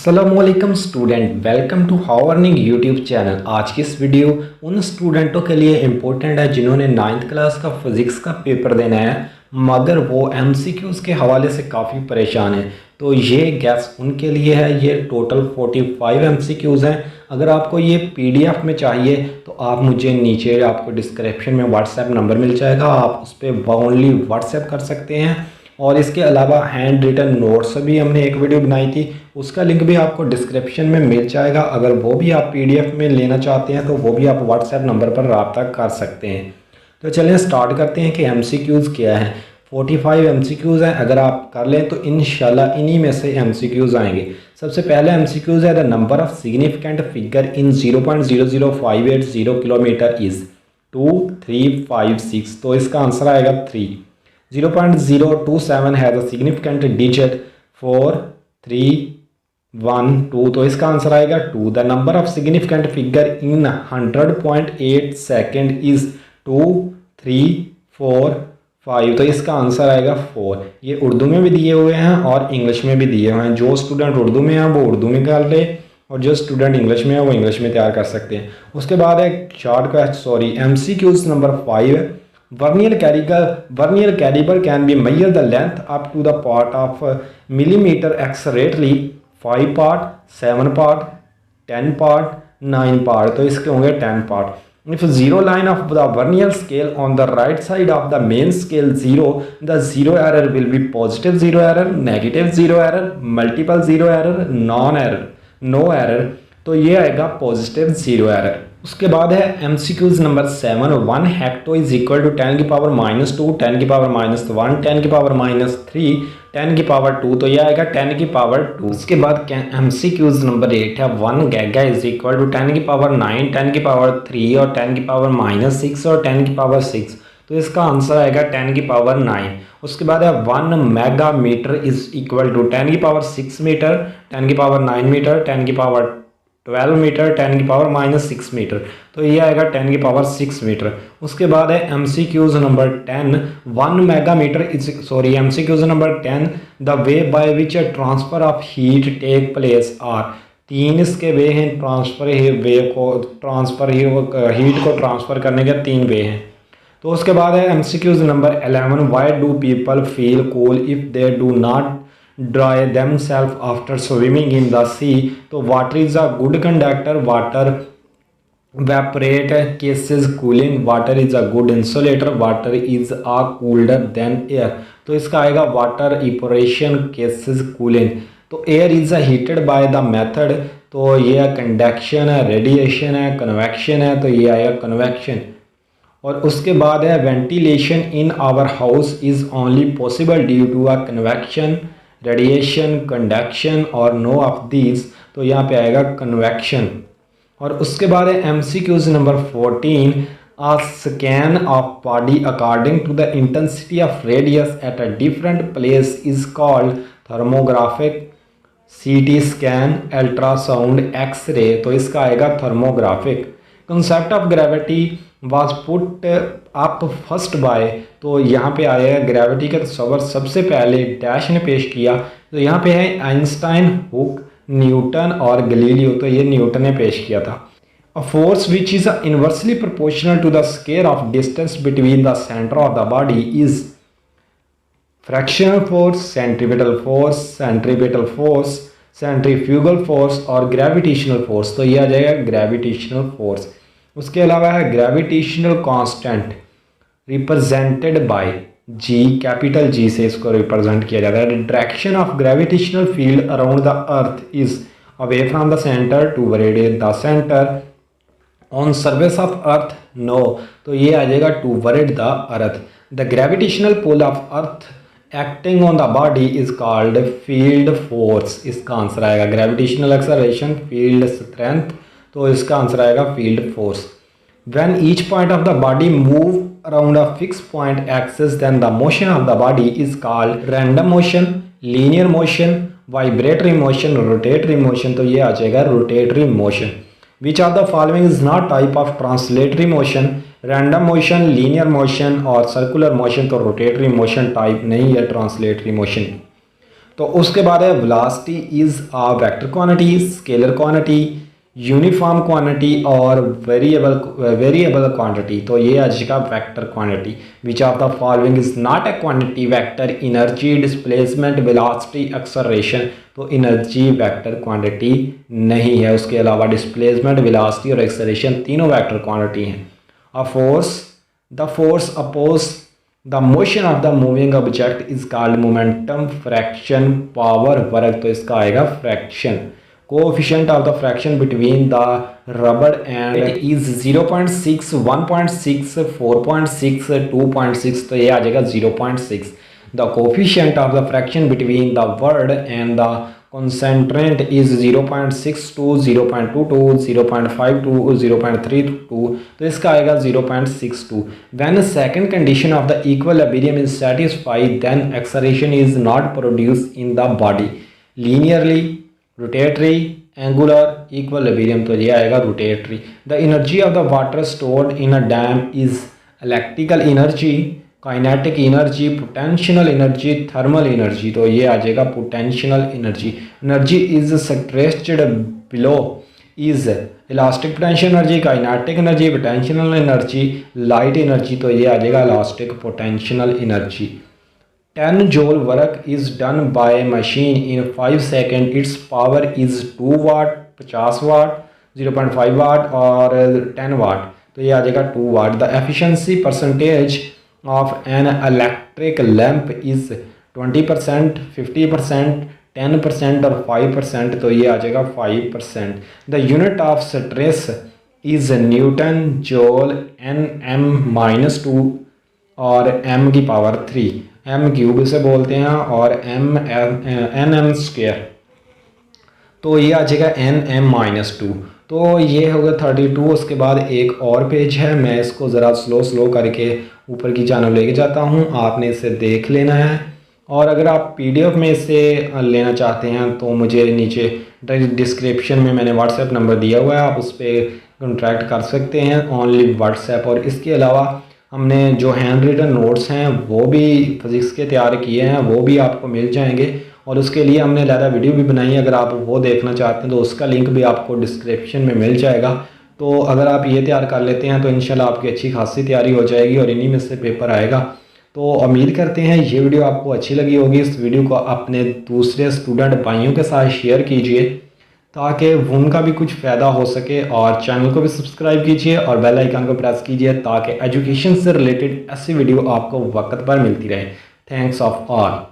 अस्सलामुअलैकुम student, welcome to how earning YouTube channel. आज की इस वीडियो उन स्टूडेंटों के लिए इम्पोर्टेंट है जिन्होंने 9th क्लास का फिज़िक्स का पेपर देना है मगर वो एमसीक्यूज़ के हवाले से काफ़ी परेशान है। तो ये गैस उनके लिए है। ये टोटल 45 एमसीक्यूज़ हैं। अगर आपको ये पीडीएफ में चाहिए तो आप मुझे नीचे आपको डिस्क्रिप्शन में व्हाट्सएप नंबर मिल जाएगा, आप उस पर ओनली व्हाट्सएप कर सकते हैं। और इसके अलावा हैंड रिटन नोट्स भी हमने एक वीडियो बनाई थी, उसका लिंक भी आपको डिस्क्रिप्शन में मिल जाएगा। अगर वो भी आप पीडीएफ में लेना चाहते हैं तो वो भी आप व्हाट्सएप नंबर पर रब्ता कर सकते हैं। तो चलिए स्टार्ट करते हैं कि एमसीक्यूज़ क्या है। 45 एमसीक्यूज़ हैं। अगर आप कर लें तो इंशाल्लाह इन्हीं में से एमसीक्यूज़ आएंगे। सबसे पहले एमसीक्यूज़ है the number of significant figure in 0.00580 kilometre is 2356। तो इसका आंसर आएगा 3। 0.027 है द सिग्निफिकेंट डिजिट 4 3 1 2। तो इसका आंसर आएगा 2। The number of significant figure in 100.8 second is 2 3 4 5। तो इसका आंसर आएगा 4। ये उर्दू में भी दिए हुए हैं और इंग्लिश में भी दिए हुए हैं। जो स्टूडेंट उर्दू में है वो उर्दू में कर ले और जो स्टूडेंट इंग्लिश में है वो इंग्लिश में तैयार कर सकते हैं। उसके बाद है एमसीक्यूज नंबर 5 है। Vernier caliber can be measure the length up to the part of millimeter accurately 5 part, 7 part, 10 part, 9 part। तो इसके होंगे 10 part। If zero line of the vernier scale on the right side of the main scale 0, the zero error will be positive zero error, negative zero error, multiple zero error, no error। तो ये आएगा positive zero error. उसके बाद है MCQs number 7। 1 hecto is equal to 10 की power -2, 10 की power -1, 10 की power -3, 10 की पावर 2। तो यह आएगा 10 की पावर 2। उसके बाद एमसीक्यूज नंबर 8 है। 1 गैगा इज इक्वल टू 10 की पावर 9, 10 की पावर 3 और 10 की पावर -6 और 10 की पावर 6। तो इसका आंसर आएगा 10 की पावर 9। उसके बाद है 1 mega metre is equal to 10 की पावर 6 मीटर, 10 की पावर 9 मीटर, 10 की पावर 12 मीटर, 10 की पावर -6 मीटर। तो ये आएगा 10 की पावर 6 मीटर। उसके बाद है MCQs number 10। 1 mega metre MCQs number 10 the way by which a transfer of heat take place are. 3 इसके वे हैं हीट को ट्रांसफ़र करने के 3 वे हैं। तो उसके बाद है MCQs number 11। Why do people feel cool if they do not dry themselves after swimming in the sea। तो water is a good conductor, water evaporate cases cooling, water is a good insulator, water is a colder than air। तो इसका आएगा water evaporation cases cooling। तो air is a heated by the method। तो ये conduction है, radiation है, convection है। तो ये आएगा convection। और उसके बाद है ventilation in our house is only possible due to a convection, radiation, conduction और नो ऑफ दीज। तो यहाँ पे आएगा कन्वेक्शन। और उसके बाद है MCQs number 14। A scan of body according to the intensity of radius at a different place is called thermographic, CT scan, ultrasound, X-ray. तो इसका आएगा thermographic. Concept of gravity was put up first by. तो यहाँ पे आया है gravity का तस्वर सबसे पहले डैश ने पेश किया। तो यहाँ पे है आइंस्टाइन, हुक, न्यूटन और गलीलियो। तो ये न्यूटन ने पेश किया था। A force which is inversely proportional to the square of distance between the centre of the body is fractional force, centripetal force, centrifugal force और ग्रेविटेशनल फोर्स। तो ये आ जाएगा ग्रेविटेशनल फोर्स। उसके अलावा है gravitational constant represented by G, capital G से इसको रिप्रेजेंट किया जाता है। Direction of gravitational field around the earth is away from the centre toward the centre on surface of earth no. तो ये आ जाएगा toward the earth. The gravitational pull of earth acting on the body is called field force. इसका answer आएगा gravitational acceleration, field strength. तो इसका answer आएगा field force. When each point of the body move around a fixed point axis, then the motion of the body is called random motion, linear motion, vibratory motion, rotatory motion। तो ये आ जाएगा rotatory motion। Which of the following is not type of translatory motion? random motion, linear motion और circular motion। तो rotatory motion type नहीं है translatory motion। तो उसके बाद है velocity is a vector quantity, scalar quantity, uniform quantity और variable quantity. तो ये आ जाएगा vector quantity. Which of the following is not a quantity vector, energy, displacement, velocity, acceleration. तो एनर्जी वेक्टर क्वांटिटी नहीं है, उसके अलावा डिस्प्लेसमेंट, वेलोसिटी और एक्सेलरेशन तीनों वेक्टर क्वांटिटी हैं। A force, the force oppose the motion of the moving object is called momentum, fraction, power, work. तो इसका आएगा fraction. Coefficient of the fraction between the rubber and is 0.6, 1.6, 4.6, 2.6। तो ये आ जाएगा 0.6। The coefficient of the fraction between the word and the concentrant is 0.62, 0.22, 0.52, 0.32। तो इसका आएगा 0.62। When second condition of the equilibrium is satisfied, then acceleration is not produced in the body. Linearly, rotatory, angular, equilibrium। तो ये आएगा rotatory। The energy of the water stored in a dam is electrical energy, kinetic energy, potential energy, thermal energy. तो ये आ जाएगा potential energy. Energy is stretched below is elastic potential energy, kinetic energy, potential energy, light energy. तो ये आ जाएगा elastic potential energy. 10 joule work is done by machine in 5 second, its power is 2 watt, 50 watt, 0.5 watt और 10 watt. तो ये आ जाएगा 2 watt. The efficiency percentage of an electric lamp is 20%, 50%, 10% और 5%। तो ये आ जाएगा 5%। The unit of stress is Newton, Joule, Nm-2 और m की पावर 3, m क्यूब इसे बोलते हैं और nm स्क्वायर। तो ये आ जाएगा Nm-2। तो ये होगा 32। उसके बाद एक और पेज है, मैं इसको ज़रा स्लो करके ऊपर की जानब लेके जाता हूँ, आपने इसे देख लेना है। और अगर आप PDF में इसे लेना चाहते हैं तो मुझे नीचे डिस्क्रिप्शन में मैंने व्हाट्सएप नंबर दिया हुआ है, आप उस पर कॉन्टैक्ट कर सकते हैं, ओनली व्हाट्सएप। और इसके अलावा हमने जो हैंड रिटन नोट्स हैं वो भी फिज़िक्स के तैयार किए हैं, वो भी आपको मिल जाएंगे। और उसके लिए हमने ज़्यादा वीडियो भी बनाई है, अगर आप वो देखना चाहते हैं तो उसका लिंक भी आपको डिस्क्रिप्शन में मिल जाएगा। तो अगर आप ये तैयार कर लेते हैं तो इंशाल्लाह आपकी अच्छी खासी तैयारी हो जाएगी और इन्हीं में से पेपर आएगा। तो उम्मीद करते हैं ये वीडियो आपको अच्छी लगी होगी। इस वीडियो को अपने दूसरे स्टूडेंट भाइयों के साथ शेयर कीजिए ताकि उनका भी कुछ फ़ायदा हो सके, और चैनल को भी सब्सक्राइब कीजिए और बेल आइकन को प्रेस कीजिए ताकि एजुकेशन से रिलेटेड ऐसी वीडियो आपको वक्त पर मिलती रहे। Thanks of all.